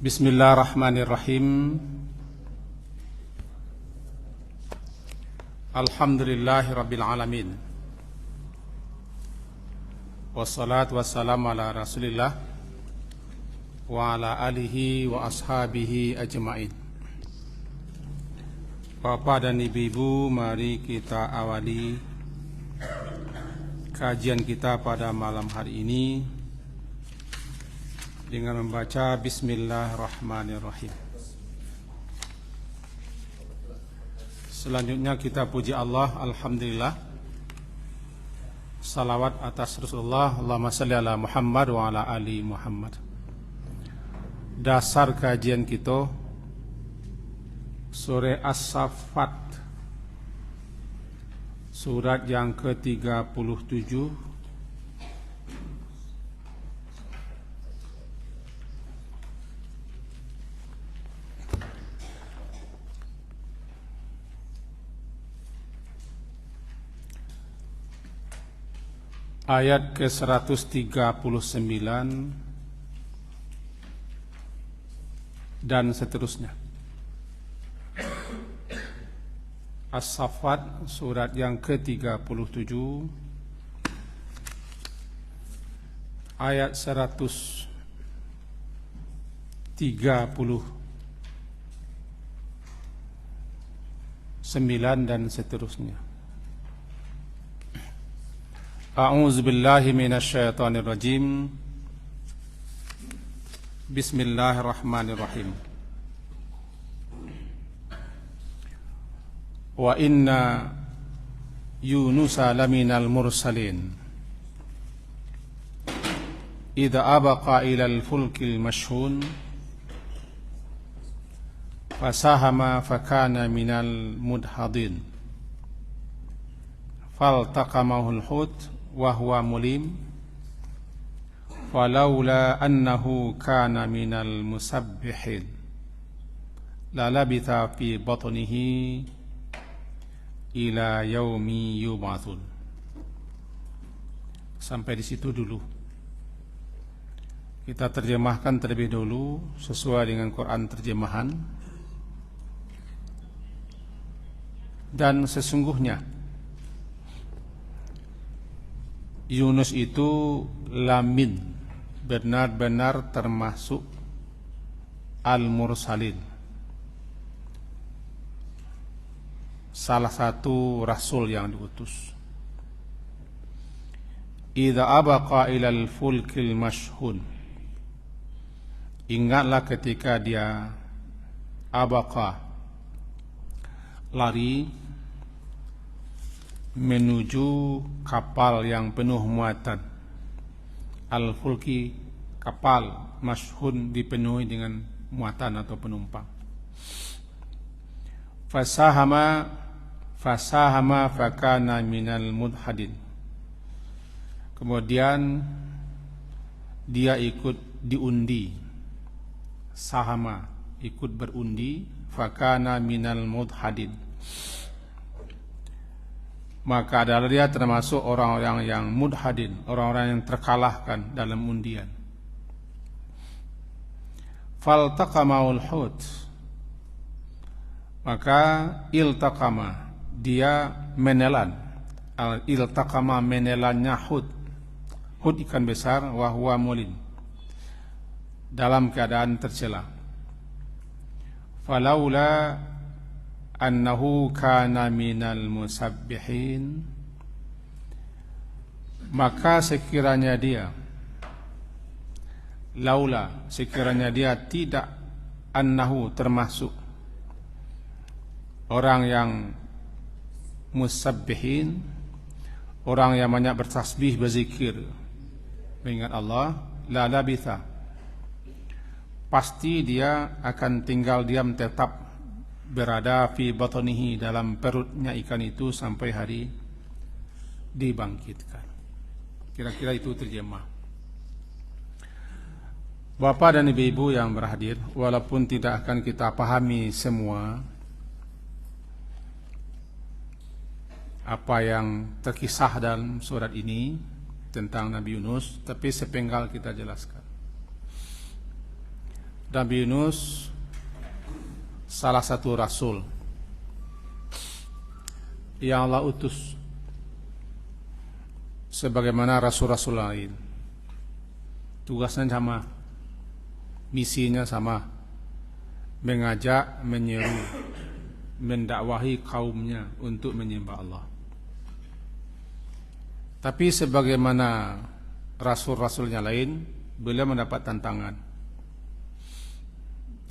Bismillahirrahmanirrahim. Alhamdulillahirabbil alamin. Wassalatu wassalamu ala Rasulillah wa ala alihi wa ashabihi ajmain. Bapak dan ibu-ibu, mari kita awali kajian kita pada malam hari ini dengan membaca Bismillahirrahmanirrahim. Selanjutnya kita puji Allah, Alhamdulillah. Salawat atas Rasulullah, Allahumma salli ala Muhammad wa ala ali Muhammad. Dasar kajian kita Surah As-Saffat, surat yang ke-37, ayat ke-139 dan seterusnya. As-Saffat surat yang ke-37 ayat 139 dan seterusnya. A'udzu billahi minasy syaithanir rajim. Bismillahirrahmanirrahim. Wa inna Yunusa laminal mursalin idza abaqa ilal fulkil mashhun fasahama fakana minal mudhadin faltaqamahul hut wa huwa mulim falaula annahu kana minal musabbihin la labitha fi batnihi ila yaumi yub'atsun. Sampai di situ dulu. Kita terjemahkan terlebih dulu sesuai dengan Quran terjemahan. Dan sesungguhnya Yunus itu lamin, benar-benar termasuk al-mursalin, salah satu rasul yang diutus. Idza abaqa ilal fulkil mashhun, ingatlah ketika dia abaqa, lari menuju kapal yang penuh muatan. Al-fulki, kapal, mashhun, dipenuhi dengan muatan atau penumpang. Fasahama fakana minal mudhadin. Kemudian dia ikut diundi. Sahama, ikut berundi. Fakana minal mudhadin, maka adalah dia termasuk orang-orang yang mudhadin, orang-orang yang terkalahkan dalam undian. Faltaqamaul hut, maka iltaqama, dia menelan. Iltaqama, menelannya hut ikan besar, wa huwa mulim, dalam keadaan tercela. Falaula annahu kana minal musabbihin, maka sekiranya dia, laula, sekiranya dia tidak, annahu, termasuk orang yang musabbihin, orang yang banyak bertasbih, berzikir, mengingat Allah, la labitha, pasti dia akan tinggal diam, tetap berada fi batnihi, dalam perutnya ikan itu sampai hari dibangkitkan. Kira-kira itu terjemah. Bapak dan ibu-ibu yang berhadir, walaupun tidak akan kita pahami semua apa yang terkisah dalam surat ini tentang Nabi Yunus, tapi sepenggal kita jelaskan. Nabi Yunus salah satu rasul yang Allah utus sebagaimana rasul-rasul lain. Tugasnya sama, misinya sama, mengajak, menyeru, mendakwahi kaumnya untuk menyembah Allah. Tapi sebagaimana rasul-rasulnya lain, beliau mendapat tantangan.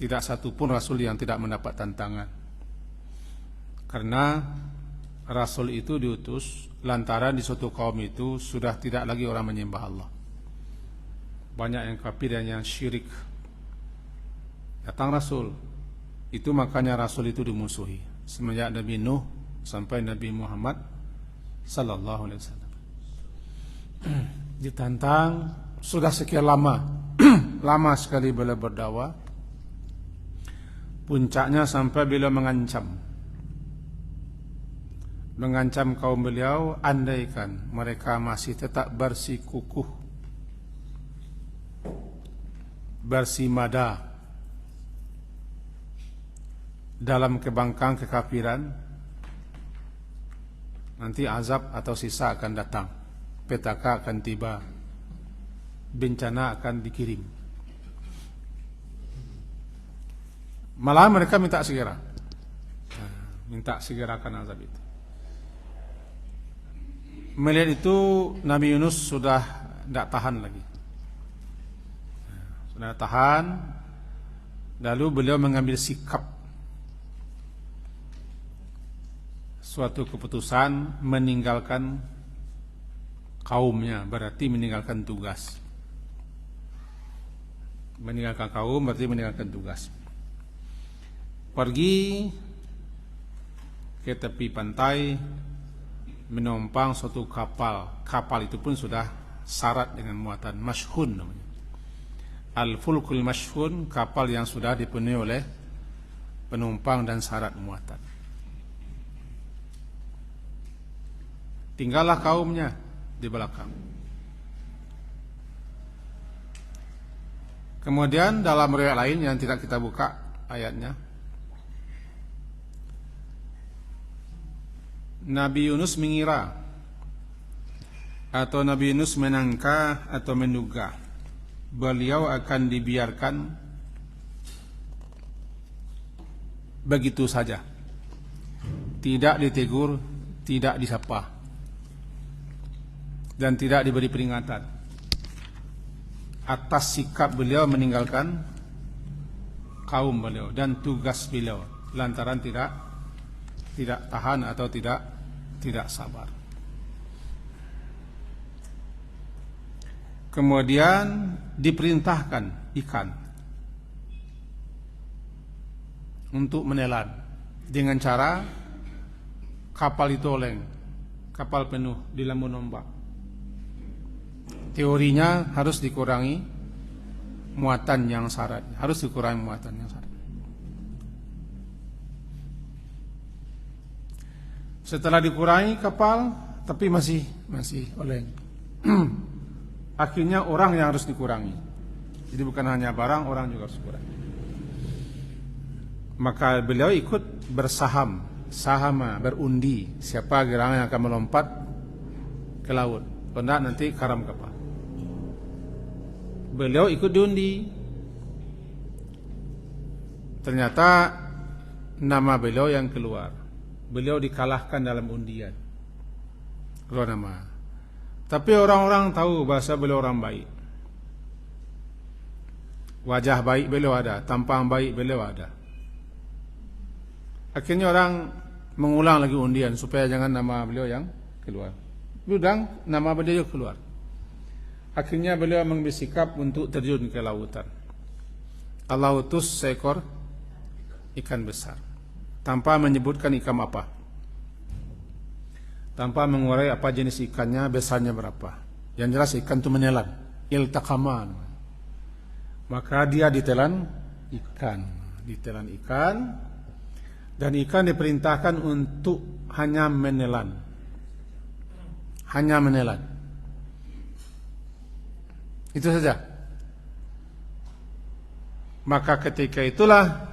Tidak satu pun rasul yang tidak mendapat tantangan. Karena rasul itu diutus lantaran di suatu kaum itu sudah tidak lagi orang menyembah Allah. Banyak yang kafir dan yang syirik. Datang rasul. Itu makanya rasul itu dimusuhi semenjak Nabi Nuh sampai Nabi Muhammad sallallahu alaihi wasallam. Ditantang sudah sekian lama. Lama sekali beliau berdakwah. Puncaknya sampai beliau mengancam kaum beliau, andaikan mereka masih tetap bersikukuh, bersimada dalam kebangkang kekafiran, nanti azab atau sisa akan datang, petaka akan tiba, bencana akan dikirim. Malah mereka minta segera akan azab itu. Melihat itu Nabi Yunus sudah tidak tahan lagi. Sudah tahan. Lalu beliau mengambil sikap, suatu keputusan meninggalkan kaumnya, berarti meninggalkan tugas. Meninggalkan kaum berarti meninggalkan tugas. Pergi ke tepi pantai, menumpang suatu kapal. Kapal itu pun sudah syarat dengan muatan, mashhun namanya. Al-fulkul mashhun, kapal yang sudah dipenuhi oleh penumpang dan syarat muatan. Tinggallah kaumnya di belakang. Kemudian dalam riwayat lain yang tidak kita buka ayatnya, Nabi Yunus mengira atau Nabi Yunus menangka atau menduga beliau akan dibiarkan begitu saja, tidak ditegur, tidak disapa, dan tidak diberi peringatan atas sikap beliau meninggalkan kaum beliau dan tugas beliau lantaran tidak tahan atau tidak sabar. Kemudian diperintahkan ikan untuk menelan dengan cara kapal itu oleng, kapal penuh di lambung ombak. Teorinya harus dikurangi muatan yang syarat, harus dikurangi muatan yang syarat. Setelah dikurangi kapal, tapi masih oleng. Akhirnya orang yang harus dikurangi. Jadi bukan hanya barang, orang juga harus dikurangi. Maka beliau ikut berundi siapa gerangan yang akan melompat ke laut. Kalau tidak nanti karam kapal. Beliau ikut diundi. Ternyata nama beliau yang keluar. Beliau dikalahkan dalam undian. Keluar nama. Tapi orang-orang tahu bahasa beliau orang baik. Wajah baik beliau ada, tampang baik beliau ada. Akhirnya orang mengulang lagi undian supaya jangan nama beliau yang keluar. Udang nama beliau keluar. Akhirnya beliau mengambil sikap untuk terjun ke lautan. Allah utus seekor ikan besar, tanpa menyebutkan ikan apa, tanpa mengurai apa jenis ikannya, besarnya berapa. Yang jelas ikan itu menelan, iltaqama. Maka dia ditelan ikan, dan ikan diperintahkan untuk hanya menelan. Itu saja. Maka ketika itulah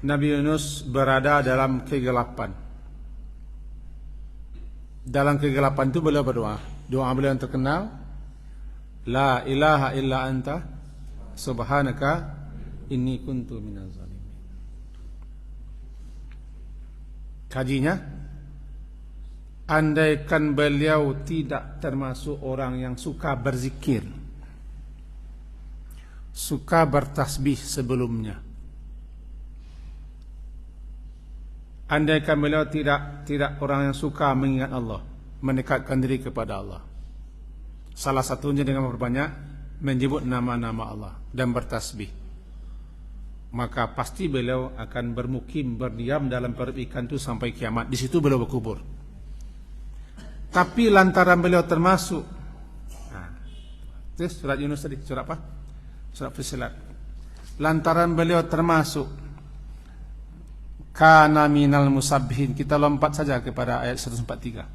Nabi Yunus berada dalam kegelapan. Dalam kegelapan itu beliau berdoa. Doa beliau yang terkenal, La ilaha illa anta subhanaka inni kuntu minaz zalimin. Kajinya, andaikan beliau tidak termasuk orang yang suka berzikir, suka bertasbih sebelumnya, andaikan beliau tidak orang yang suka mengingat Allah, mendekatkan diri kepada Allah, salah satunya dengan berbanyak menyebut nama-nama Allah dan bertasbih, maka pasti beliau akan bermukim, berdiam dalam perut ikan itu sampai kiamat. Di situ beliau berkubur. Tapi lantaran beliau termasuk, itu surat Yunus tadi, surat apa? Surat Fussilat. Lantaran beliau termasuk kana minal musabbihin, kita lompat saja kepada ayat 143.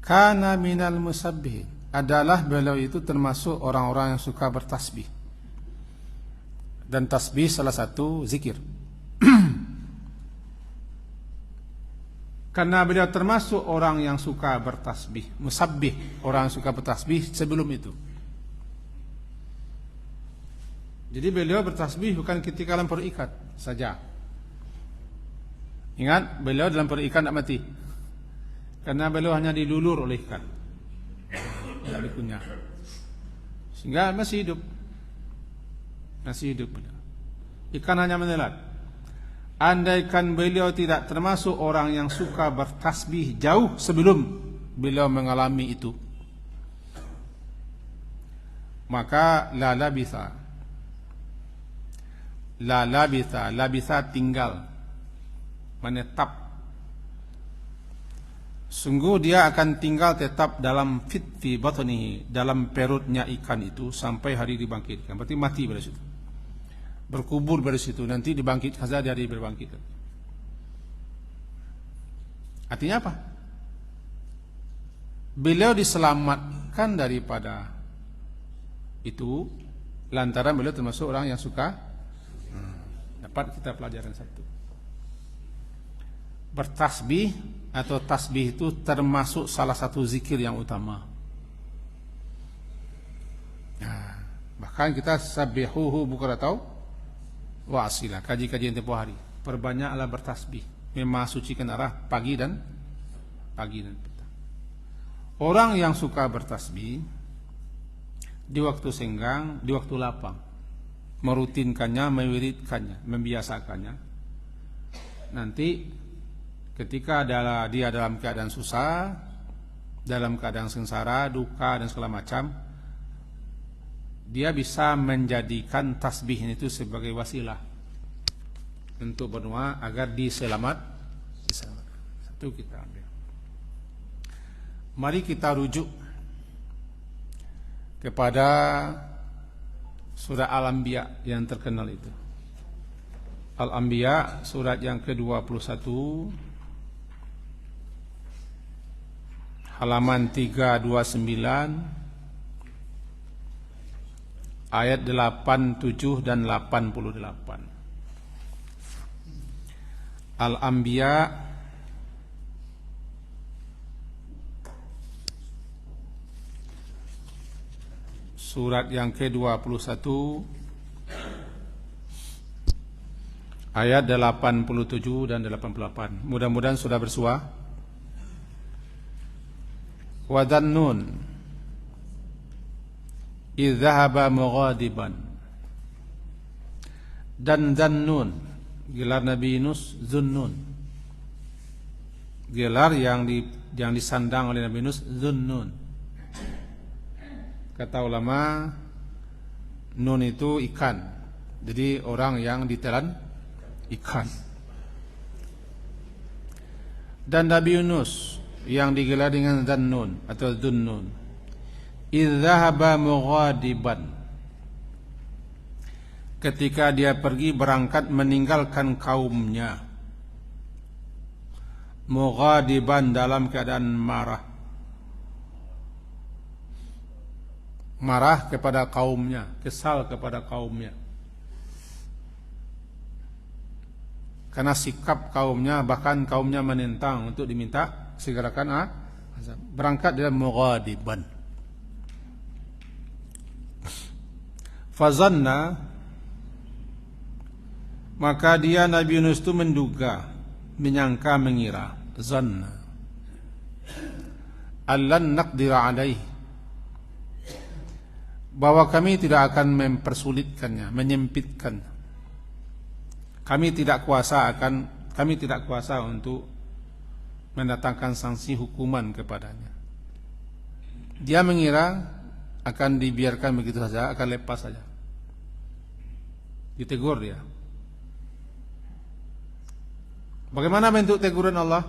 Kana minal musabbihin, adalah beliau itu termasuk orang-orang yang suka bertasbih. Dan tasbih salah satu zikir. Karena beliau termasuk orang yang suka bertasbih, musabbih, orang yang suka bertasbih sebelum itu. Jadi beliau bertasbih bukan ketika dalam perut ikan saja. Ingat, beliau dalam perut ikan tidak mati, karena beliau hanya dilulur oleh ikan, tidak dikunyah, sehingga masih hidup. Masih hidup beliau. Ikan hanya menelan. Andaikan beliau tidak termasuk orang yang suka bertasbih jauh sebelum beliau mengalami itu, maka la labitha tinggal, menetap. Sungguh dia akan tinggal tetap dalam fi batnihi, dalam perutnya ikan itu sampai hari dibangkitkan. Berarti mati pada situ, berkubur pada situ, nanti dibangkit saja dari berbangkit. Artinya apa? Beliau diselamatkan daripada itu lantaran beliau termasuk orang yang suka. Dapat kita pelajaran satu. Bertasbih atau tasbih itu termasuk salah satu zikir yang utama. Nah, bahkan kita sabbihuhu bukratan wa asila, kaji-kajian tempoh hari, perbanyaklah bertasbih, memasucikan arah pagi dan petang. Orang yang suka bertasbih di waktu senggang, di waktu lapang, merutinkannya, mewiridkannya, membiasakannya, nanti ketika dia dalam keadaan susah, dalam keadaan sengsara, duka dan segala macam, dia bisa menjadikan tasbih itu sebagai wasilah untuk berdoa agar diselamatkan. Satu kita ambil. Mari kita rujuk kepada surah Al-Anbiya yang terkenal itu. Al-Anbiya surat yang ke-21, halaman 329, ayat 87 dan 88. Al-Anbiya surat yang ke-21 ayat 87 dan 88. Mudah-mudahan sudah bersua. Wa dhannun idh dhahaba mughadiban. Dan Dhannun, gelar Nabi Yunus Zunnun. Gelar yang disandang oleh Nabi Yunus Zunnun. Kata ulama, nun itu ikan. Jadi orang yang ditelan ikan. Dan Nabi Yunus yang digelar dengan Dhannun atau Dhunnun, idh dhahaba mughadiban, ketika dia pergi berangkat meninggalkan kaumnya, mughadiban dalam keadaan marah, marah kepada kaumnya, kesal kepada kaumnya. Karena sikap kaumnya, bahkan kaumnya menentang untuk diminta segerakan azab. Berangkat dia mughadiban. Fazanna, maka dia Nabi Yunus itu menduga, menyangka, mengira, zanna, allan naqdira alaih, bahwa kami tidak akan mempersulitkannya, menyempitkan. Kami tidak kuasa untuk mendatangkan sanksi hukuman kepadanya. Dia mengira akan dibiarkan begitu saja, akan lepas saja. Ditegur dia. Bagaimana bentuk teguran Allah?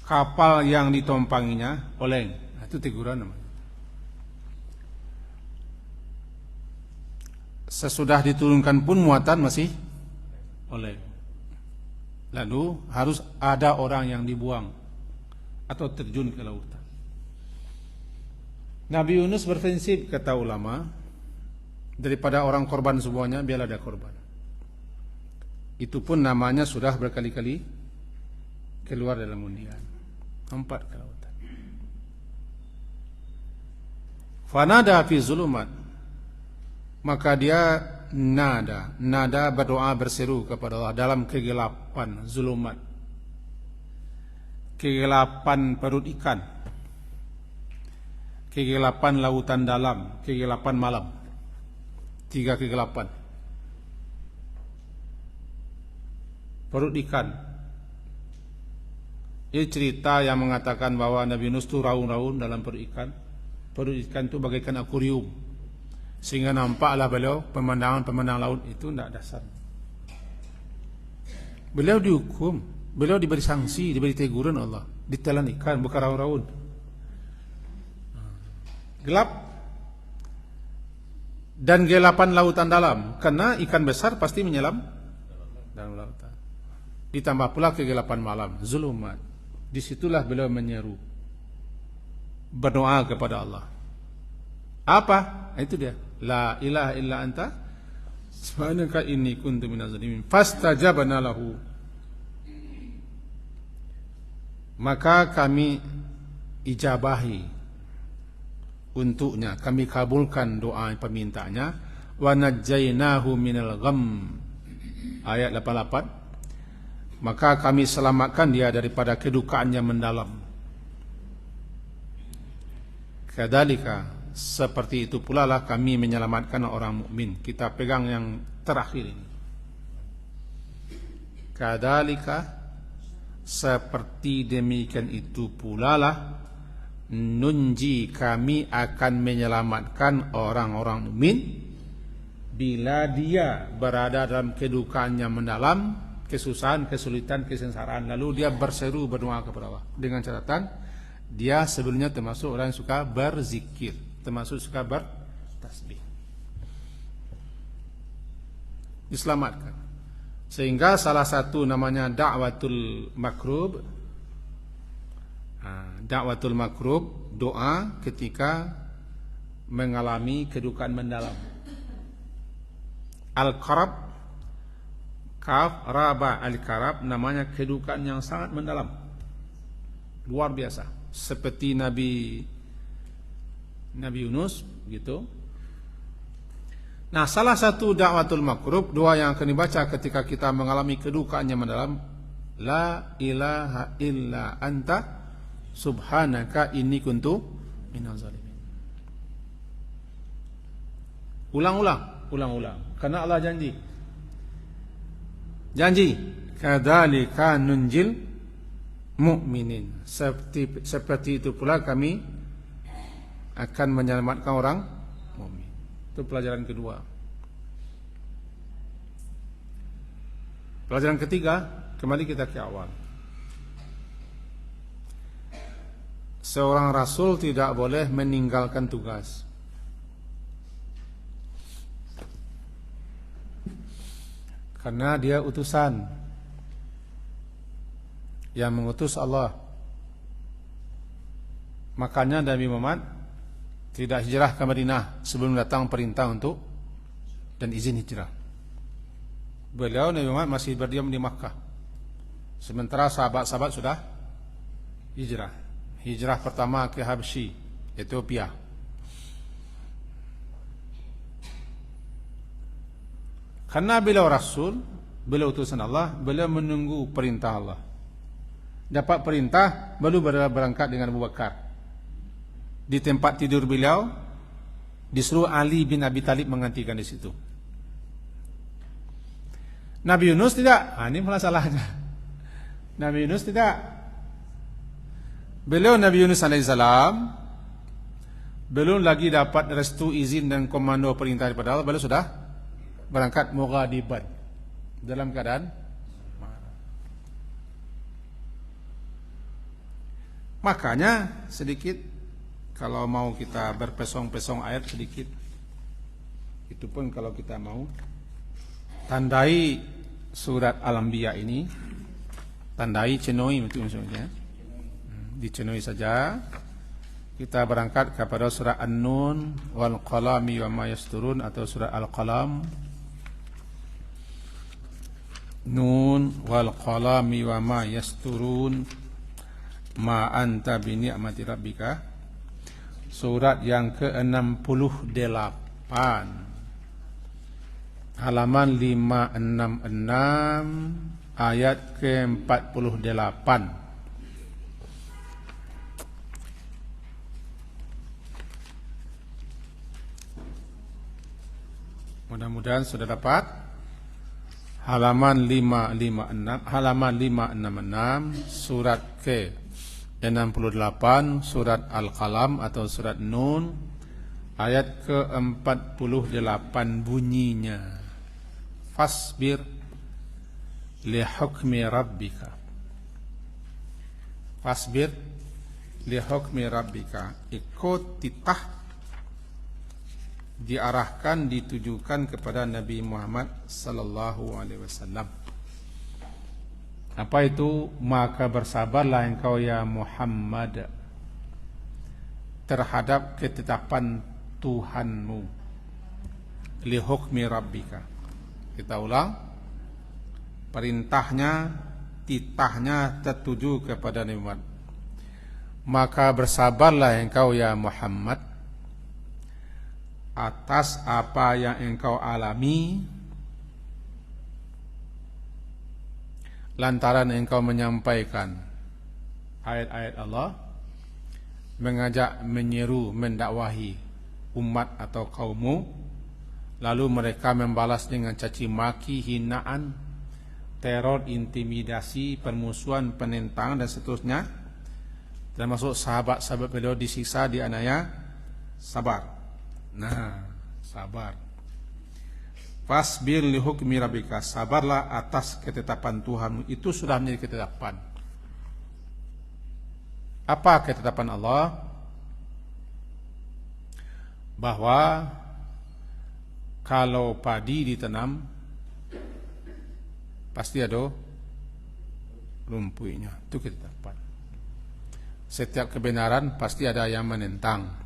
Kapal yang ditompanginya oleng. Itu teguran namanya. Sesudah diturunkan pun muatan masih oleng. Lalu harus ada orang yang dibuang atau terjun ke lautan. Nabi Yunus berprinsip, kata ulama, daripada orang korban semuanya, biarlah ada korban. Itu pun namanya sudah berkali-kali keluar dalam undian. 4 ke lautan. Fanada fi zulumat, maka dia nada berdoa, berseru kepada Allah dalam kegelapan zulumat, kegelapan perut ikan, kegelapan lautan dalam, kegelapan malam. 3 kegelapan. Perut ikan. Ini cerita yang mengatakan bahwa Nabi Yunus itu raung-raung dalam perut ikan. Perut ikan itu bagaikan akuarium, sehingga nampaklah beliau pemandangan laut itu tidak dasar. Beliau dihukum, beliau diberi sanksi, diberi teguran Allah, ditelan ikan, bukan raung-raung. Gelap dan gelapan lautan dalam, karena ikan besar pasti menyelam dalam lautan. Ditambah pula kegelapan malam, zulumat. Disitulah beliau menyeru, berdoa kepada Allah. Apa? Itu dia. La ilaha illa anta subhanaka inni kuntu minaz zalimin. Fastajabna lahu. Maka kami ijabahi untuknya, kami kabulkan doa permintaannya. Wa najjaynahu minal gham. Ayat 88. Maka kami selamatkan dia daripada kedukaan yang mendalam. Kadzalika, seperti itu pula lah kami menyelamatkan orang mukmin. Kita pegang yang terakhir ini. Kadzalika, seperti demikian itu pula lah nunji, kami akan menyelamatkan orang-orang mukmin bila dia berada dalam kedukaan yang mendalam, kesusahan, kesulitan, kesengsaraan. Lalu dia berseru, berdoa kepada Allah. Dengan catatan, dia sebelumnya termasuk orang yang suka berzikir, termasuk suka bertasbih. Diselamatkan. Sehingga salah satu namanya da'watul makrub. Da'watul makrub, doa ketika mengalami kedukaan mendalam. Al-Qarab, Kaf, Raba, Al-Karab, namanya kedukaan yang sangat mendalam, luar biasa, seperti Nabi Yunus gitu. Nah, salah satu da'watul makrub, doa yang akan dibaca ketika kita mengalami kedukaan yang mendalam, la ilaha illa anta subhanaka inni kuntu minaz zalimin. Ulang-ulang, karena Allah janji, kadzalika nunjil mu'minin. Seperti itu pula kami akan menyelamatkan orang mukmin. Itu pelajaran kedua. Pelajaran ketiga, kembali kita ke awal. Seorang rasul tidak boleh meninggalkan tugas. Karena dia utusan yang mengutus Allah. Makanya Nabi Muhammad tidak hijrah ke Madinah sebelum datang perintah untuk dan izin hijrah. Beliau Nabi Muhammad masih berdiam di Makkah, sementara sahabat-sahabat sudah hijrah. Hijrah pertama ke Habsyi, Ethiopia. Karena beliau Rasul, beliau utusan Allah, beliau menunggu perintah Allah. Dapat perintah, baru berangkat dengan Abu Bakar. Di tempat tidur beliau, disuruh Ali bin Abi Thalib menggantikan di situ. Nabi Yunus tidak. Ini masalahnya. Nabi Yunus tidak. Beliau Nabi Yunus alaihissalam belum lagi dapat restu, izin dan komando perintah daripada Allah, beliau sudah berangkat mughadiban, dalam keadaan marah. Makanya sedikit kalau mau kita berpesong-pesong ayat sedikit, itu pun kalau kita mau tandai surat Al-Anbiya ini, tandai cenoi itu maksudnya, dicenoi saja. Kita berangkat kepada surah An-Nun wal qalami wa ma yasturun, atau surah Al-Qalam. Nun wal qalami wa ma yasturun ma anta bi ni'mati rabbika. Surat yang ke-68, halaman 566, ayat ke-48. Mudah-mudahan sudah dapat. Halaman 556, halaman 566, surat ke-68, surat Al-Qalam atau surat Nun, ayat ke-48 bunyinya, fasbir li hukmi rabbika. Fasbir li hukmi rabbika. Ikut titah diarahkan, ditujukan kepada Nabi Muhammad sallallahu alaihi wasallam. Apa itu? Maka bersabarlah engkau ya Muhammad terhadap ketetapan Tuhanmu. Li hukmi rabbika. Kita ulang. Perintahnya, titahnya tertuju kepada Nabi Muhammad. Maka bersabarlah engkau ya Muhammad atas apa yang engkau alami lantaran engkau menyampaikan ayat-ayat Allah, mengajak, menyeru, mendakwahi umat atau kaummu, lalu mereka membalas dengan caci maki, hinaan, teror, intimidasi, permusuhan, penentangan dan seterusnya. Termasuk sahabat-sahabat beliau disiksa, dianiaya. Sabar. Nah, sabar. Fasbir li hukmi rabbika, sabarlah atas ketetapan Tuhanmu. Itu sudah menjadi ketetapan. Apa ketetapan Allah? Bahwa kalau padi ditanam pasti ada rumpuinya. Itu ketetapan. Setiap kebenaran pasti ada yang menentang.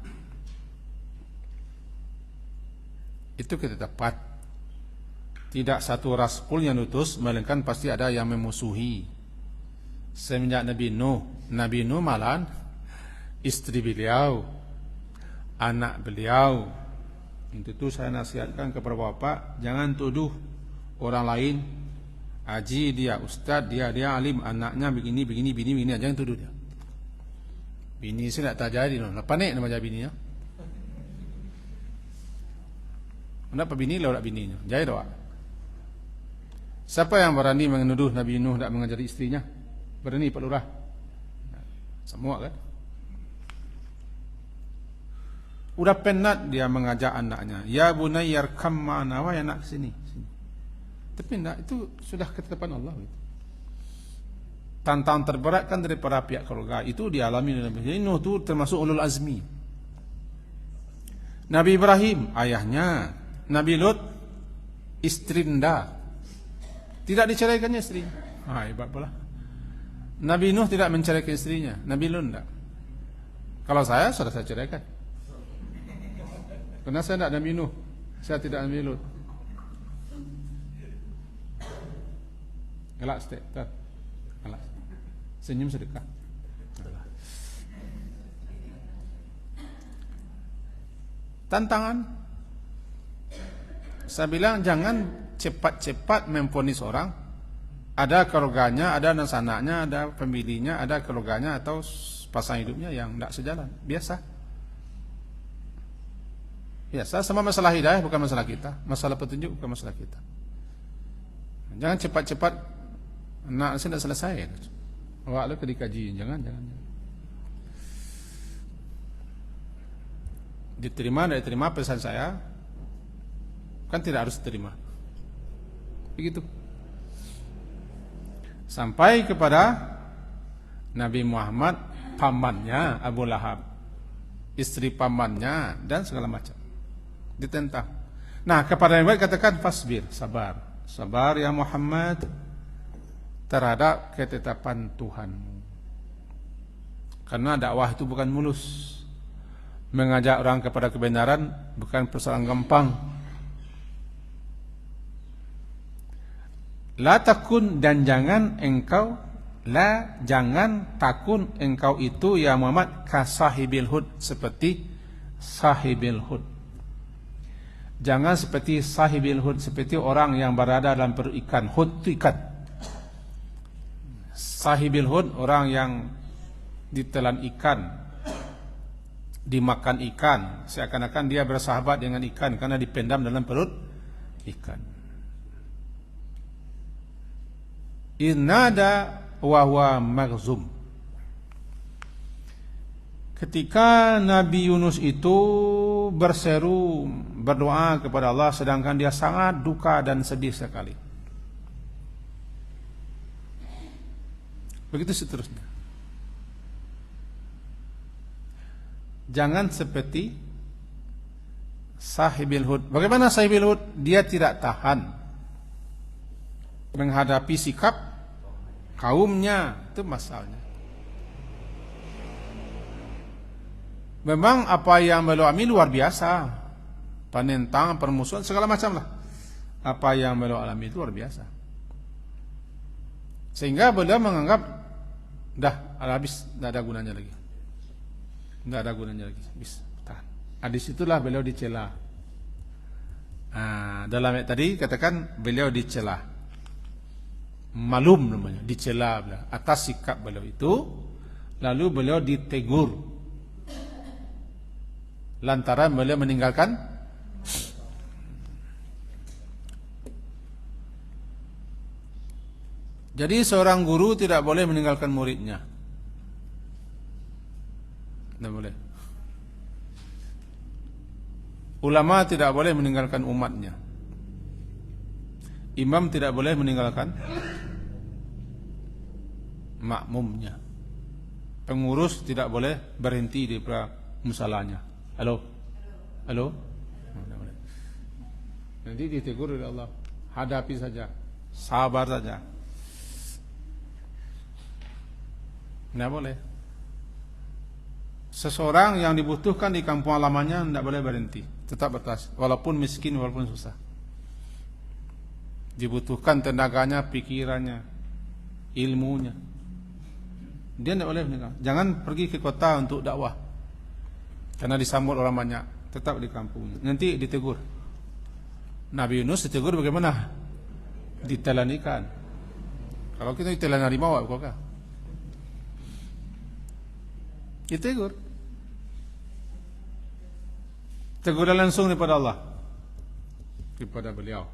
Itu ketetapan. Tidak satu ras pun yang utus, melainkan pasti ada yang memusuhi. Semenjak Nabi Nuh malah istri beliau, anak beliau. Itu saya nasihatkan kepada bapak, jangan tuduh orang lain. Haji dia, ustaz dia alim, anaknya begini, jangan tuduh dia. Bini saya tak jadi, panik nama jadi bininya. Kenapa bini lewat bininya? Jaya doa. Siapa yang berani menuduh Nabi Nuh tak mengajari istrinya? Berani Pak Lurah? Semua kan? Udah penat dia mengajak anaknya. Ya bunayyar kam ma'ana, wahai anak sini. Tapi enggak, itu sudah ketetapan Allah. Tantangan terberat kan daripada pihak keluarga. Itu dialami oleh Nabi Nuh, itu termasuk ulul azmi. Nabi Ibrahim, ayahnya. Nabi Lut, istri nda, tidak diceraikannya istri. Hebat pula. Nabi Nuh tidak menceraikan istrinya, Nabi Lut nda. Kalau saya sudah saya ceraikan. Karena saya tidak Nabi Nuh, saya tidak Nabi Lut. Galak stek, galak. Senyum sedekah. Tantangan. Saya bilang jangan cepat-cepat memvonis orang. Ada keluarganya, ada anak anaknya, ada pemilihnya, ada keluarganya atau pasangan hidupnya yang tidak sejalan. Biasa. Biasa, sama masalah hidayah bukan masalah kita, masalah petunjuk bukan masalah kita. Jangan cepat-cepat nak saya tidak selesai. Awak lu dikaji, jangan. Diterima tidak diterima pesan saya, kan tidak harus diterima. Begitu. Sampai kepada Nabi Muhammad, pamannya Abu Lahab, istri pamannya dan segala macam ditentang. Nah, kepada Nabi katakan fasbir, sabar ya Muhammad terhadap ketetapan Tuhanmu. Karena dakwah itu bukan mulus. Mengajak orang kepada kebenaran bukan persoalan gampang. La takun dan jangan takun engkau itu ya Muhammad kasahibil hud, seperti sahibil hud. Jangan seperti sahibil hud, seperti orang yang berada dalam perut ikan. Hud itu ikan. Sahibil hud, orang yang ditelan ikan, dimakan ikan, seakan-akan dia bersahabat dengan ikan karena dipendam dalam perut ikan. Innada wa huwa maghzum. Ketika Nabi Yunus itu berseru, berdoa kepada Allah sedangkan dia sangat duka dan sedih sekali. Begitu seterusnya. Jangan seperti sahibil hud. Bagaimana sahibil hud? Dia tidak tahan menghadapi sikap kaumnya, itu masalahnya. Memang apa yang beliau alami luar biasa, penentang, permusuhan, segala macam lah. Apa yang beliau alami itu luar biasa. Sehingga beliau menganggap dah habis, tidak ada gunanya lagi. Tidak ada gunanya lagi. Bisa tahan. Di situlah beliau dicela. Dalam ayat tadi katakan beliau dicela. Malum namanya, dicela beliau atas sikap beliau itu. Lalu beliau ditegur lantaran beliau meninggalkan Jadi seorang guru tidak boleh meninggalkan muridnya. Tidak boleh. Ulama tidak boleh meninggalkan umatnya. Imam tidak boleh meninggalkan makmumnya. Pengurus tidak boleh berhenti di musalahnya. Halo? Nanti ditegur oleh Allah. Hadapi saja. Sabar saja. Tidak boleh. Seseorang yang dibutuhkan di kampung halamannya tidak boleh berhenti, tetap bertas, walaupun miskin, walaupun susah. Dibutuhkan tenaganya, pikirannya, ilmunya. Dia tidak boleh meninggal. Jangan pergi ke kota untuk dakwah karena disambut orang banyak, tetap di kampungnya. Nanti ditegur. Nabi Yunus ditegur bagaimana? Ditelan ikan. Kalau kita ditelan harimau, apakah? Ditegur. Teguran langsung daripada Allah, kepada beliau.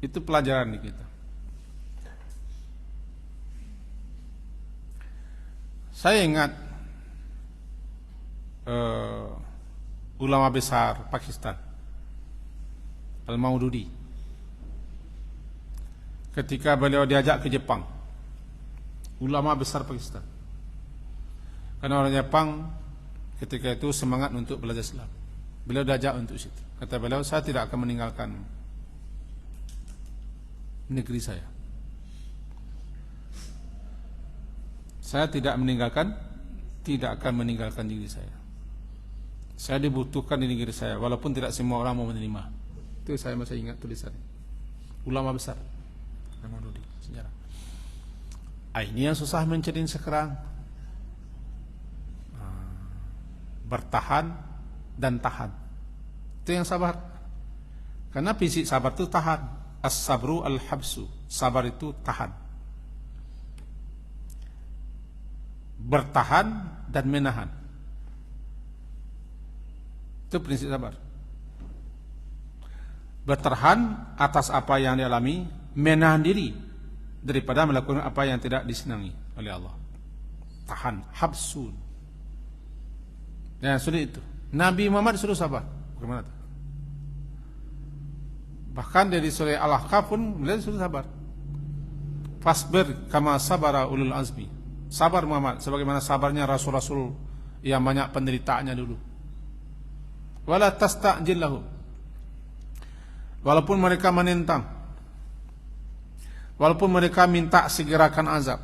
Itu pelajaran di kita. Saya ingat ulama besar Pakistan, Al-Maududi, ketika beliau diajak ke Jepang. Ulama besar Pakistan. Karena orang Jepang ketika itu semangat untuk belajar Islam. Beliau diajak untuk situ. Kata beliau, saya tidak akan meninggalkan negeri saya. Saya tidak akan meninggalkan diri saya. Saya dibutuhkan di negeri saya, walaupun tidak semua orang mau menerima. Itu saya masih ingat tulisan ulama besar nama Maududi sejarah. Ini yang susah mencari sekarang. Bertahan dan tahan. Itu yang sabar. Karena fisik sabar itu tahan. As-sabru al-habsu. Sabar itu tahan. Bertahan dan menahan. Itu prinsip sabar. Bertahan atas apa yang dialami, menahan diri daripada melakukan apa yang tidak disenangi oleh Allah. Tahan, habsun. Ya, sudah itu. Nabi Muhammad suruh sabar. Bagaimana itu? Bahkan dari surah Al-Ahqaf pun beliau suruh sabar. Fasbir kama sabara ulul azmi. Sabar Muhammad sebagaimana sabarnya rasul-rasul yang banyak penderitaannya dulu. Wala tasta'jil lahum. Walaupun mereka menentang, walaupun mereka minta segerakan azab,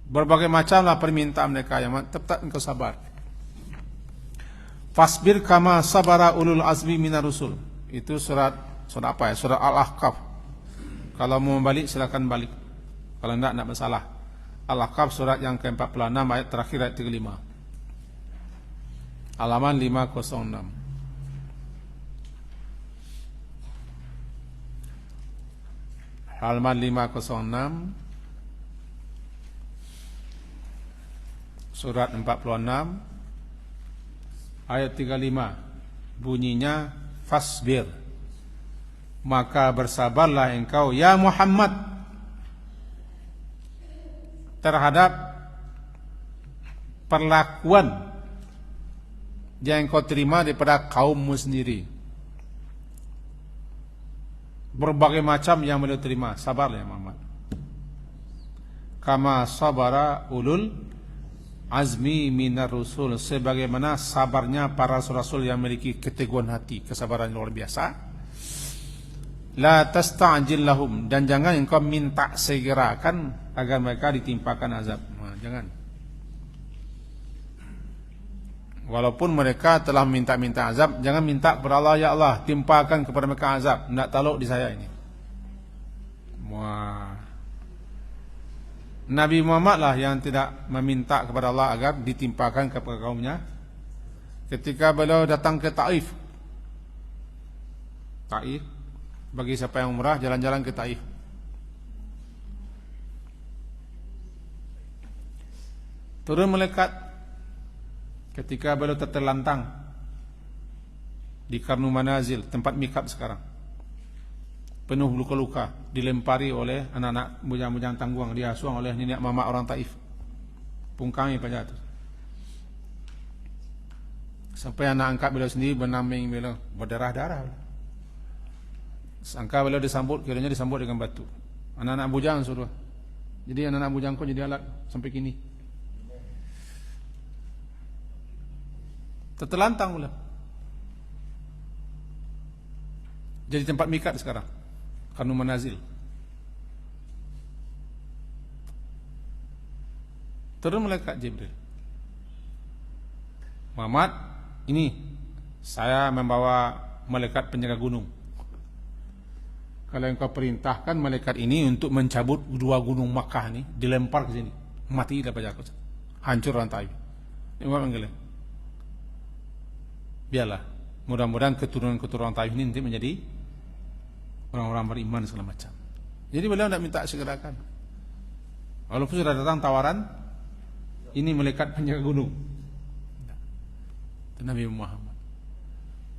berbagai macamlah permintaan mereka, yang tetap engkau sabar. Fasbir kama sabara ulul azmi minar rusul. Itu surat apa ya? Surat Al-Ahqaf. Kalau mau balik silakan balik. Kalau enggak masalah. Al-Ahqaf surat yang ke-46 ayat terakhir ayat 35. Halaman 506. Halaman 506 surat 46 ayat 35 bunyinya fasbir, maka bersabarlah engkau ya Muhammad terhadap perlakuan yang engkau terima daripada kaummu sendiri. Berbagai macam yang beliau terima, sabarlah ya Muhammad. Kama sabara ulul azmi minar rusul, sebagaimana sabarnya para rasul yang memiliki keteguhan hati, kesabaran luar biasa. La tasta'jil lahum, dan jangan engkau minta segerakan agar mereka ditimpakan azab. Jangan. Walaupun mereka telah minta-minta azab, jangan minta kepada Allah, ya Allah timpakan kepada mereka azab, tidak taluk di saya ini. Wah. Nabi Muhammad lah yang tidak meminta kepada Allah agar ditimpakan kepada kaumnya. Ketika beliau datang ke Taif, bagi siapa yang umrah jalan-jalan ke Taif, turun malaikat. Ketika beliau terlantang di Karnu Manazil, tempat mikap sekarang, penuh luka-luka, dilempari oleh anak-anak bujang-bujang tangguang, diasuh oleh nenek mama orang Taif, pungkangi pada jatuh. Sampai anak angkat beliau sendiri bernaming beliau, berdarah-darah. Sangka beliau disambut, kiranya disambut dengan batu. Anak-anak bujang suruh. Jadi anak-anak bujang kok jadi alat sampai kini. Tertelantang pula. Jadi tempat mikat sekarang, Karnu Manazil. Turun malaikat Jibril. Muhammad, ini saya membawa malaikat penjaga gunung. Kalau engkau perintahkan malaikat ini untuk mencabut dua gunung Makkah ini, dilempar ke sini, mati dapat jatuh, hancur rantai. Ini manggilnya. Biarlah, mudah-mudahan keturunan-keturunan Taif ini nanti menjadi orang-orang beriman segala macam. Jadi beliau tidak minta segerakan. Walaupun sudah datang tawaran, ini malaikat penjaga gunung. Itu Nabi Muhammad.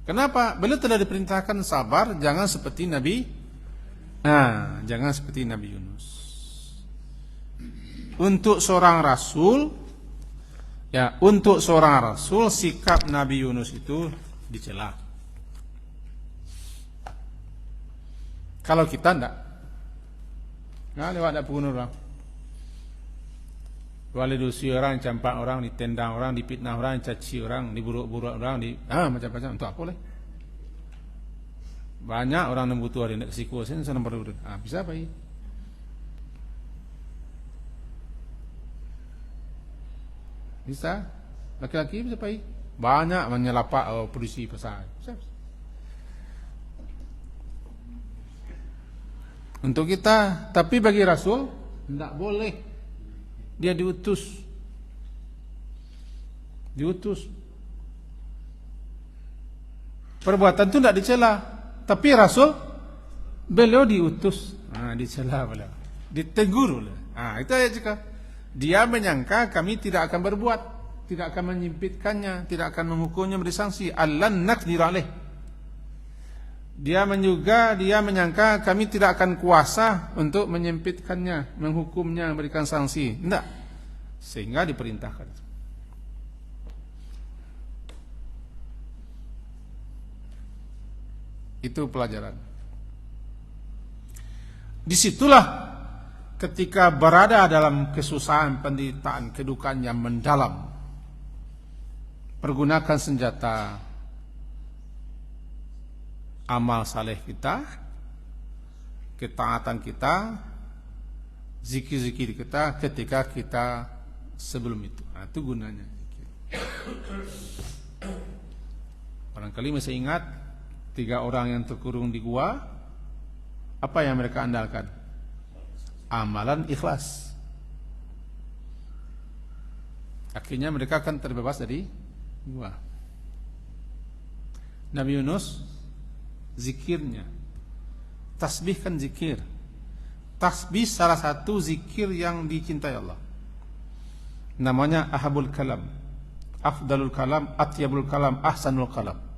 Kenapa? Beliau telah diperintahkan sabar, jangan seperti jangan seperti Nabi Yunus. Untuk seorang rasul, sikap Nabi Yunus itu dicela. Kalau kita enggak lewat tak pun orang. Walidusi orang, campak orang, ditendang orang, dipitnah orang, caci orang, diburuk-buruk orang, macam-macam. Untuk apa boleh? Banyak orang yang butuh hari nak kesiko sen nombor urut. Bisa apa ini? Bisa. Laki-laki bisa pergi. Banyak menyelapak polisi pasal. Untuk kita, tapi bagi Rasul tidak boleh. Dia diutus. Perbuatan itu tidak dicela, tapi Rasul beliau diutus. Dicela beliau, ditegur. Itu aja cakap. Dia menyangka kami tidak akan berbuat, tidak akan menyempitkannya, tidak akan menghukumnya beri sanksi. Allan naqdir alaih. Dia menyangka kami tidak akan kuasa untuk menyempitkannya, menghukumnya, memberikan sanksi. Tidak. Sehingga diperintahkan. Itu pelajaran. Disitulah ketika berada dalam kesusahan, penderitaan, kedukaan yang mendalam, pergunakan senjata amal saleh kita, ketaatan kita, zikir-zikir kita ketika kita sebelum itu. Itu gunanya. Barangkali masih ingat 3 orang yang terkurung di gua, apa yang mereka andalkan? Amalan ikhlas. Akhirnya mereka akan terbebas dari gua. Nabi Yunus, zikirnya, tasbihkan zikir. Tasbih salah satu zikir yang dicintai Allah. Namanya ahabul kalam, afdalul kalam, atyabul kalam, ahsanul kalam.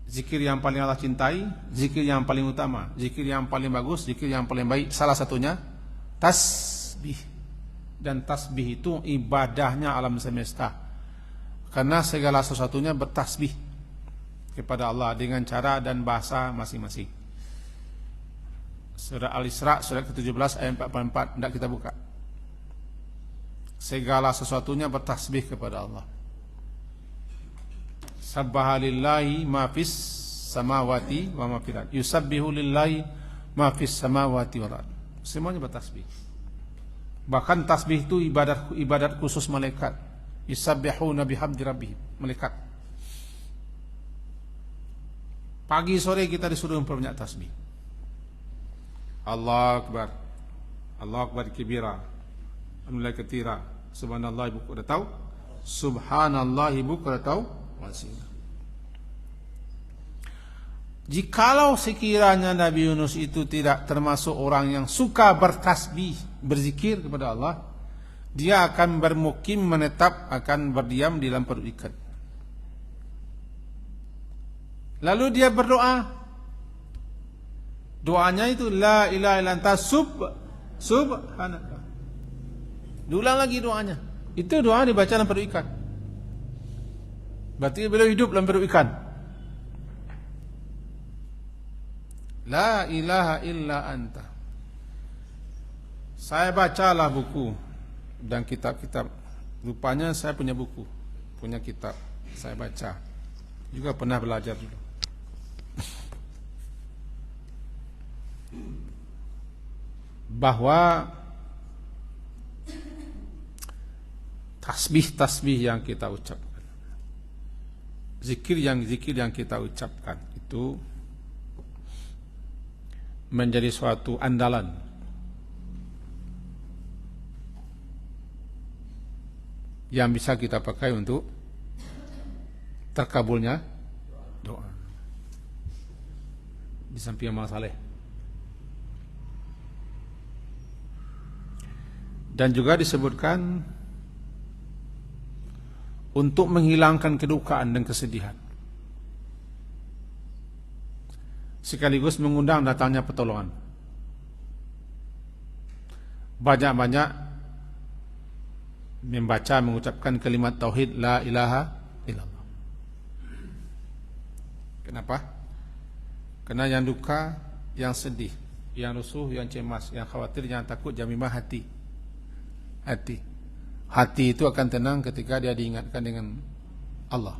Zikir yang paling Allah cintai, zikir yang paling utama, zikir yang paling bagus, zikir yang paling baik. Salah satunya tasbih. Dan tasbih itu ibadahnya alam semesta. Karena segala sesuatunya bertasbih kepada Allah dengan cara dan bahasa masing-masing. Surah Al-Isra, surah ke-17 ayat 44, tidak kita buka. Segala sesuatunya bertasbih kepada Allah. Sabbaha lillahi ma fis samawati wa ma fil ardh. Yusabbihu lillahi ma fis samawati wal ardh. Semuanya bertasbih. Bahkan tasbih itu ibadat khusus malaikat. Yusabbihuna bihamdi rabbihim, malaikat. Pagi sore kita disuruh memperbanyak tasbih. Allahu Akbar. Allahu Akbar kabira. Alhamdulillah katira. Subhanallah bukratan. Subhanallah bukratan wasila. Jikalau sekiranya Nabi Yunus itu tidak termasuk orang yang suka bertasbih, berzikir kepada Allah, dia akan bermukim, menetap, akan berdiam di dalam perut ikan. Lalu dia berdoa. Doanya itu la ilaha illa anta subhanaka. Diulang lagi doanya. Itu doa dibaca dalam perut ikan. Berarti beliau hidup dalam perut ikan. La ilaha illa anta. Saya bacalah buku dan kitab-kitab. Rupanya saya punya buku, punya kitab. Saya baca. Juga pernah belajar dulu. Bahwa tasbih-tasbih yang kita ucapkan, zikir yang kita ucapkan itu menjadi suatu andalan yang bisa kita pakai untuk terkabulnya doa di samping amal saleh. Dan juga disebutkan untuk menghilangkan kedukaan dan kesedihan, sekaligus mengundang datangnya pertolongan. Banyak-banyak membaca, mengucapkan kalimat tauhid la ilaha illallah. Kenapa? Karena yang duka, yang sedih, yang rusuh, yang cemas, yang khawatir, yang takut, jamimah hati. Hati itu akan tenang ketika dia diingatkan dengan Allah.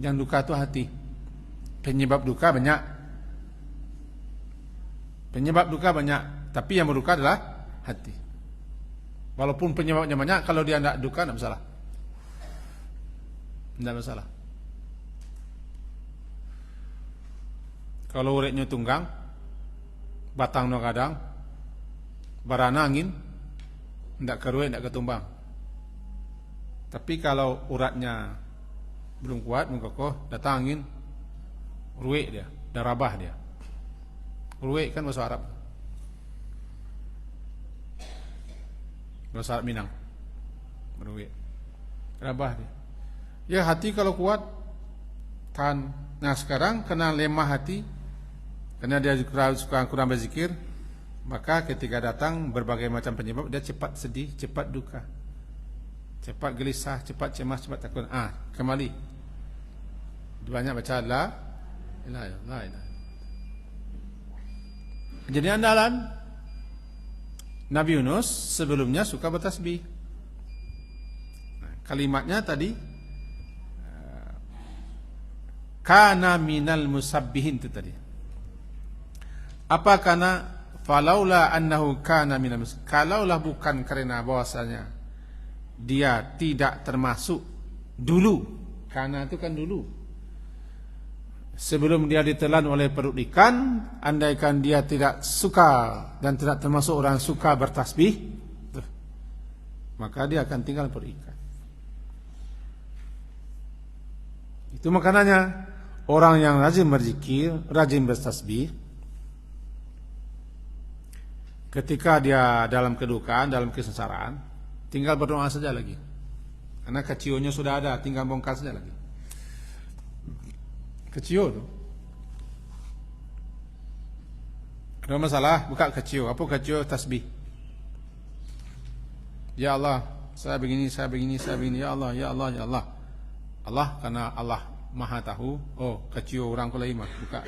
Yang duka itu hati. Penyebab duka banyak. Tapi yang berduka adalah hati. Walaupun penyebabnya banyak, kalau dia tidak duka tidak masalah. Tidak masalah. Kalau uretnya tunggang, batang no kadang, barana angin, tidak keruai, tidak ketumbang. Tapi kalau uratnya belum kuat, mengkokoh, datang angin, ruwek dia, darabah dia. Ruwek kan bahasa Arab. Bahasa Arab Minang. Ruwek. Darabah dia. Ya hati kalau kuat, tahan. Nah sekarang kena lemah hati, karena dia suka kurang berzikir, maka ketika datang berbagai macam penyebab, dia cepat sedih, cepat duka, cepat gelisah, cepat cemas, cepat takut. Kembali. Banyak baca la ilaha illallah. Jadi andalan Nabi Yunus sebelumnya suka bertasbih. Kalimatnya tadi kana minal musabbihin itu tadi. Apa karena falaula annahu kana minal musabbihin, kalaulah bukan karena bahwasanya dia tidak termasuk dulu, karena itu kan dulu, sebelum dia ditelan oleh perut ikan, andaikan dia tidak suka dan tidak termasuk orang suka bertasbih, maka dia akan tinggal perut ikan. Itu maknanya orang yang rajin berzikir, rajin bertasbih, ketika dia dalam kedukaan, dalam kesengsaraan, tinggal berdoa saja lagi. Karena kecionya sudah ada, tinggal bongkar saja lagi. Kecio tu. Ada masalah, buka kecio. Apa kecio? Tasbih. Ya Allah, saya begini, saya begini, saya begini. Ya Allah, ya Allah, ya Allah. Allah karena Allah Maha tahu. Oh, kecio orang kulaimah. Buka.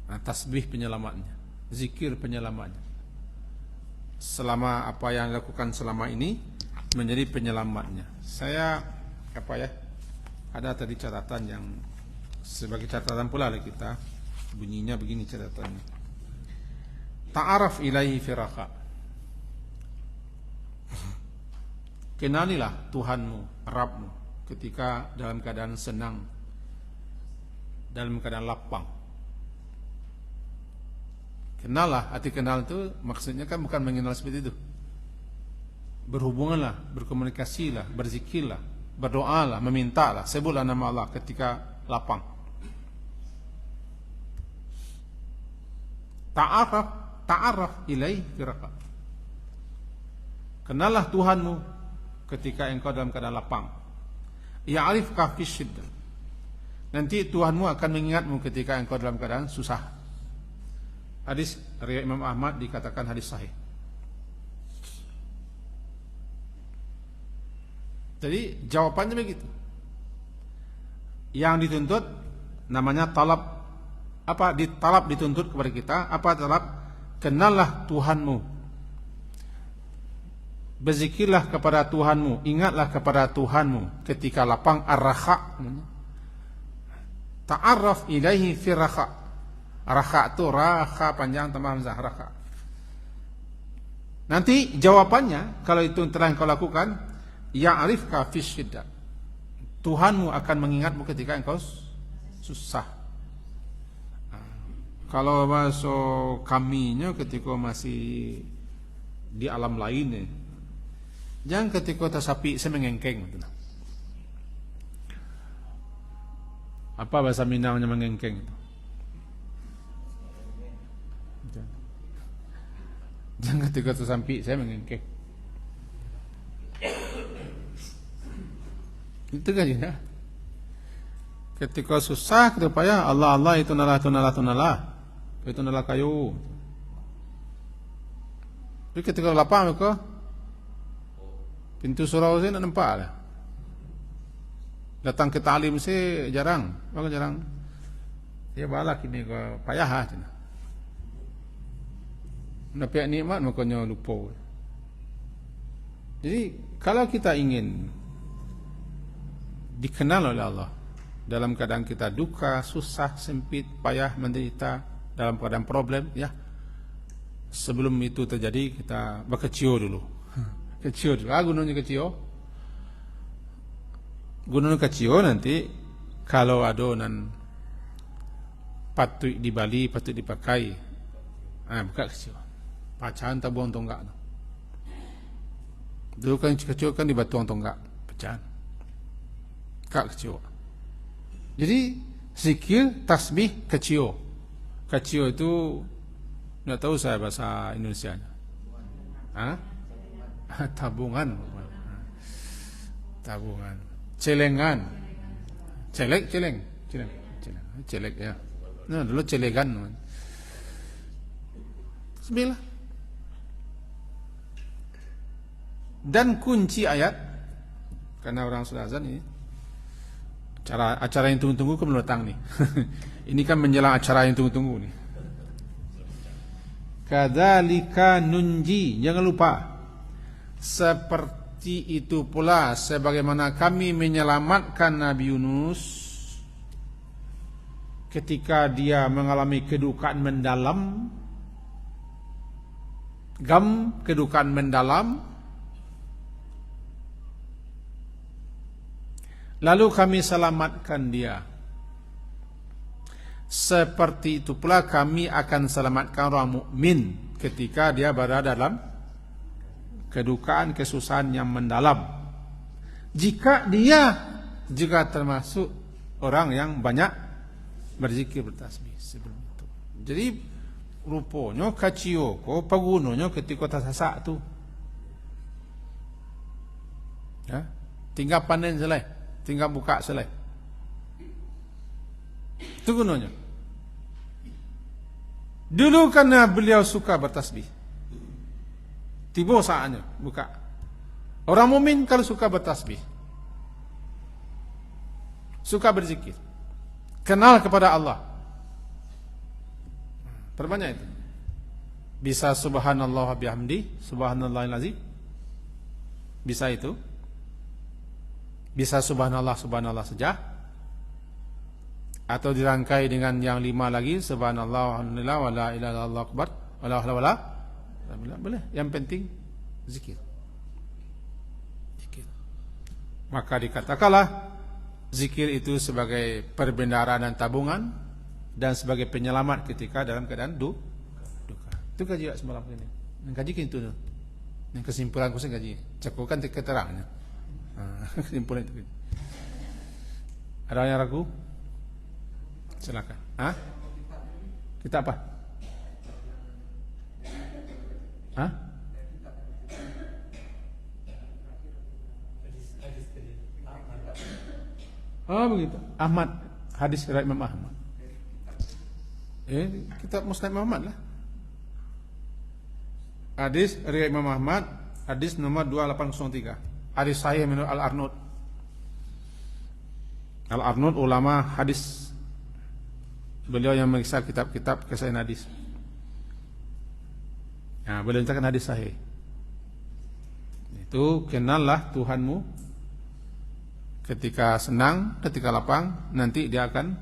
Nah, tasbih penyelamatnya, zikir penyelamatnya. Selama apa yang dilakukan selama ini menjadi penyelamatnya. Saya ada tadi catatan yang sebagai catatan pula oleh kita. Bunyinya begini catatannya. Ta'araf ilaihi firaka. Kenalilah Tuhanmu, Rabbmu ketika dalam keadaan senang, dalam keadaan lapang. Kenallah, arti kenal itu maksudnya kan bukan mengenal seperti itu. Berhubunganlah, berkomunikasilah, berzikirlah, berdoalah, memintalah, sebutlah nama Allah ketika lapang. Ta'araf ilaih firaka. Kenallah Tuhanmu ketika engkau dalam keadaan lapang. Ya'rifka fi syiddah. Nanti Tuhanmu akan mengingatmu ketika engkau dalam keadaan susah. Hadis riwayat Imam Ahmad dikatakan hadis sahih. Jadi jawabannya begitu. Yang dituntut namanya talab. Apa talab dituntut kepada kita? Apa talab? Kenallah Tuhanmu. Berzikirlah kepada Tuhanmu, ingatlah kepada Tuhanmu ketika lapang, ar-rakha. Ta'arraf ilaihi fi rakha. Rakha itu rakha panjang tambah hamzah, rakha. Nanti jawabannya kalau itu telah engkau lakukan, ya'rifka fi syiddah. Tuhanmu akan mengingatmu ketika engkau susah. Kalau masuk kaminya ketika masih di alam lain, jangan ketika tersapi semengengkeng. Apa bahasa Minangnya mengengkeng itu? Jangan ketika tersampi saya mengengkeng. Itu kan ya. Ketika susah kita payah Allah Allah itu nalah itu nalah kayu. Tapi ketika lapang ke pintu surau saya nak nampak lah. Datang ke talim saya jarang, bahkan jarang. Ya balak ini ke payah cina. Dapat nikmat makanya lupa. Jadi kalau kita ingin dikenal oleh Allah dalam keadaan kita duka, susah, sempit, payah, menderita, dalam keadaan problem, ya Sebelum itu terjadi kita berkecio dulu. Kecio dulu. Gunungnya kecio. Gunung kecio nanti kalau adonan patut di Bali patut dipakai. Buka kecio. Pecahan tak buang tonggak. Dulu kan kecio kan di batuang tonggak. Pecahan. Kak kecio. Jadi zikir tasbih kecio. Kecio itu nggak tahu saya bahasa Indonesianya. Tabungan. Tabungan. Celengan. Celek ya. Nah, dulu celegan. Bismillah. Dan kunci ayat, karena orang sudah azan ini, acara yang tunggu-tunggu kan belum datang nih. Ini kan menjelang acara yang tunggu-tunggu nih. Kadzalika nunji, jangan lupa, seperti itu pula sebagaimana kami menyelamatkan Nabi Yunus ketika dia mengalami kedukaan mendalam, kedukaan mendalam, lalu kami selamatkan dia. Seperti itu pula kami akan selamatkan orang mukmin ketika dia berada dalam kedukaan, kesusahan yang mendalam. Jika dia juga termasuk orang yang banyak berzikir bertasbih sebelum itu. Jadi rupanya kacio ko pagunonyo ketika tasasak tu. Ya, tinggal panen selai, tinggal buka selai. Itu gunanya. Dulu karena beliau suka bertasbih, tiba saatnya buka. Orang mukmin kalau suka bertasbih, suka berzikir, kenal kepada Allah, perbanyak itu. Bisa subhanallah bihamdi, subhanallahil azim. Bisa itu. Bisa subhanallah saja. Atau dirangkai dengan yang 5 lagi, subhanallah walhamdulillah wala ilaha illallah akbar wala haula wala boleh. Yang penting zikir. Maka dikatakanlah zikir itu sebagai perbendaharaan dan tabungan dan sebagai penyelamat ketika dalam keadaan duka. Itu kaji semalam ini. Yang kaji itu. Yang kesimpulan aku kaji. Cekukan keterangannya. Kesimpulan itu. Ada yang ragu? Silakan. Kita apa? Begitu. Ahmad, hadis riwayat Imam Ahmad. Kitab Musnad Imam Ahmad lah. Hadis riwayat Imam Ahmad, hadis nomor 2803. Hadis sahih menurut Al-Arnud. Al-Arnud ulama hadis. Beliau yang mengisah kitab-kitab kesahihan hadis. Beliau menceritakan hadis sahih. Itu kenallah Tuhanmu ketika senang, ketika lapang, nanti dia akan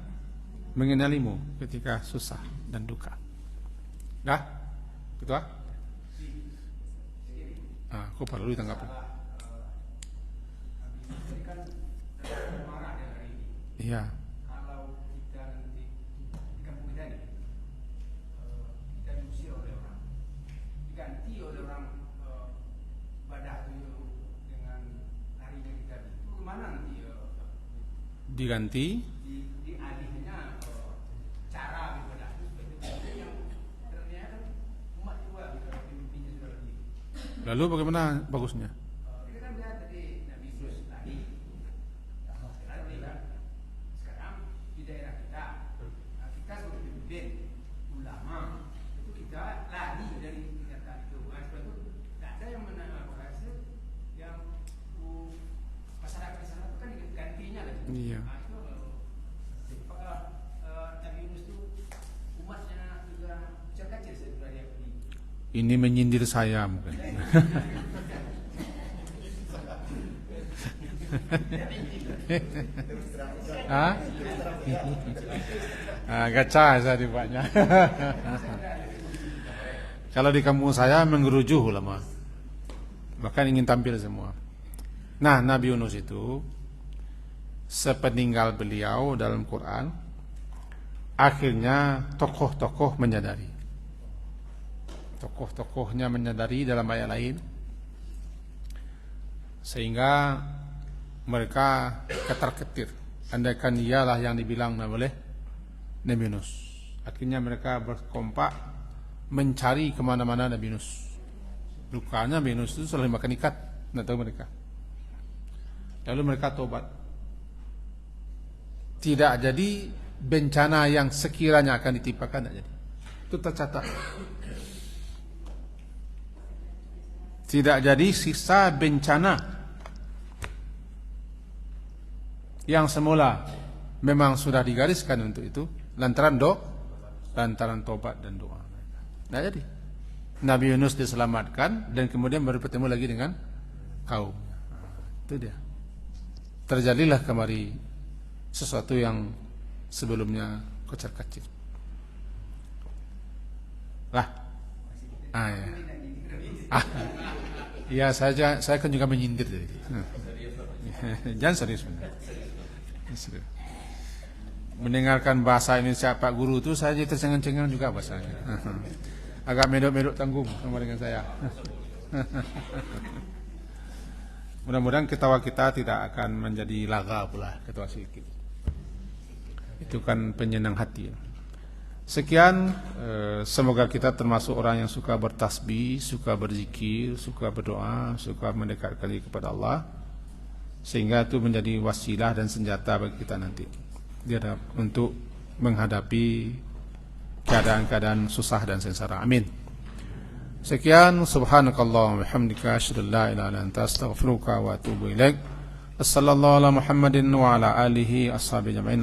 mengenalimu ketika susah dan duka. Dah? Gitu ah? Aku perlu ditanggapi. Iya. Diganti dialihnya cara ibadah yang ternyata umat juga pimpinnya sudah lebih. Lalu bagaimana bagusnya? Kita kan lihat tadi Nabi Yunus tadi sekarang di daerah kita sebagai pemimpin ulama itu kita lari dari kenyataan itu. Sebab itu tidak ada yang menanggapi yang masyarakat di sana itu kan gantinya lagi. Iya. Ini menyindir saya mungkin. Gacha saya dibaknya. Kalau di kampung saya mengerujuh ulama, bahkan ingin tampil semua. Nah, Nabi Yunus itu sepeninggal beliau dalam Quran, akhirnya tokoh-tokoh menyadari. Tokoh-tokohnya menyadari dalam ayat lain, sehingga mereka ketar-ketir. Andaikan dialah yang dibilang oleh Nabi Yunus. Akhirnya mereka berkompak mencari kemana-mana Nabi Yunus. Rupanya Nabi Yunus itu selalu makan ikat, tidak tahu mereka. Lalu mereka tobat. Tidak jadi bencana yang sekiranya akan ditimpakan, tidak jadi. Itu tercatat. Tidak jadi sisa bencana yang semula memang sudah digariskan untuk itu, lantaran tobat dan doa. Nah, jadi Nabi Yunus diselamatkan dan kemudian baru bertemu lagi dengan kaum. Itu dia. Terjadilah kembali sesuatu yang sebelumnya kocar-kacir. Lah. Ya. Ya, saya kan juga menyindir jadi. Jangan serius benar. Mendengarkan bahasa Indonesia Pak Guru itu saya jadi tercengang-cengang juga bahasanya. Agak medok-medok tanggung sama dengan saya. Mudah-mudahan ketawa kita tidak akan menjadi laga pula, ketawa sedikit. Itu kan penyenang hati. Sekian, semoga kita termasuk orang yang suka bertasbih, suka berzikir, suka berdoa, suka mendekat kali kepada Allah, sehingga itu menjadi wasilah dan senjata bagi kita nanti untuk menghadapi keadaan-keadaan susah dan sengsara. Amin. Sekian, subhanakallah wa bihamdika asyhadu an la ilaha illa anta astaghfiruka wa atubu ilaik. Wassallallahu ala Muhammadin wa ala alihi ashabihi ajma'in.